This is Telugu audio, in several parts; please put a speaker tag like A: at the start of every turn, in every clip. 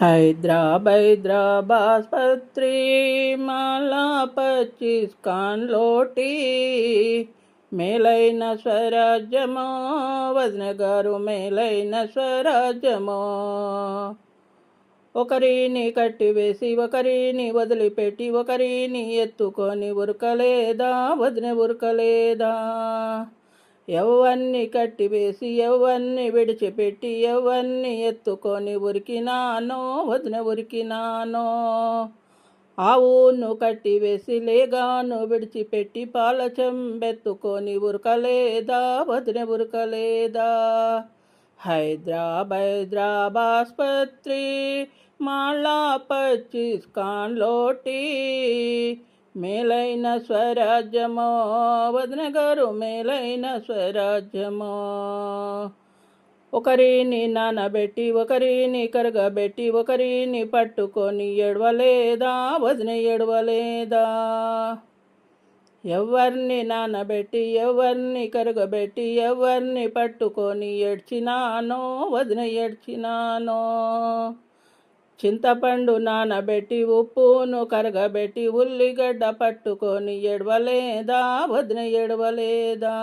A: हैदराबाद माला 25 कानलोटी మేలైన స్వరాజ్యమో వదిన గారు మేలైన స్వరాజ్యమో. ఒకరిని కట్టివేసి ఒకరిని వదిలిపెట్టి ఒకరిని ఎత్తుకొని ఉరకలేదా వదిన ఉరకలేదా. ఎవ్వన్ని కట్టివేసి ఎవ్వన్ని విడిచిపెట్టి ఎవ్వన్ని ఎత్తుకొని ఉరికినానో వదిన ఉరికినానో. ఆవును కట్టివేసి లేగాను విడిచిపెట్టి పాల చెంబెత్తుకొని ఉరకలేదా వదిన ఉరకలేదా. हैदराबाद माला 25 कानलोटी మేలైన స్వరాజ్యమో వదిన గారు మేలైన స్వరాజ్యమో. ఒకరిని నానబెట్టి ఒకరిని కరగబెట్టి ఒకరిని పట్టుకొని ఎడవలేదా వదిన ఎడవలేదా. ఎవరిని నానబెట్టి ఎవరిని కరగబెట్టి ఎవరిని పట్టుకొని ఏడ్చినానో వదిన ఏడ్చినానో. చింతపండు నానబెట్టి ఉప్పును కరగబెట్టి ఉల్లిగడ్డ పట్టుకొని ఎడవలేదా వదిన ఎడవలేదా.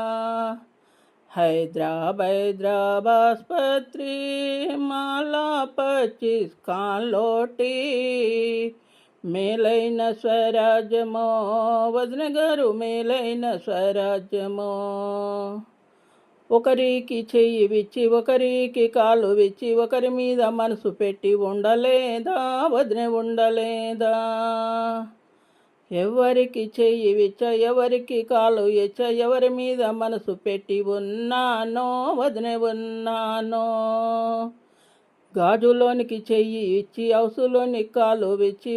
A: हैदराबाद माला 25 कानलोटी మేలైన స్వరాజ్యమో వదిన గారు మేలైన స్వరాజ్యమో. ఒకరికి చెయ్యి విచ్చి ఒకరికి కాలు విచ్చి ఒకరి మీద మనసు పెట్టి ఉండలేదా వదిన ఉండలేదా. ఎవరికి చెయ్యి విచ్చ ఎవరికి కాలు ఇచ్చ ఎవరి మీద మనసు పెట్టి ఉన్నానో వదిన ఉన్నానో. గాజులోనికి చెయ్యి ఇచ్చి హౌసులోని కాలు విచ్చి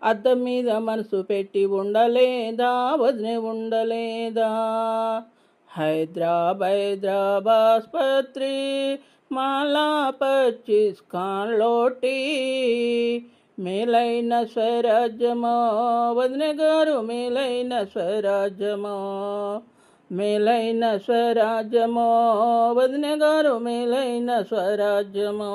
A: అద్దం మీద మనసు పెట్టి ఉండలేదా వదిన ఉండలేదా. हैदराबाद माला 25 कानलोटी మేలైన స్వరాజ్యమో వదిన గారు మేలైన స్వరాజ్యమో. మేలైన స్వరాజ్యమో వదిన గారు మేలైన స్వరాజ్యమో.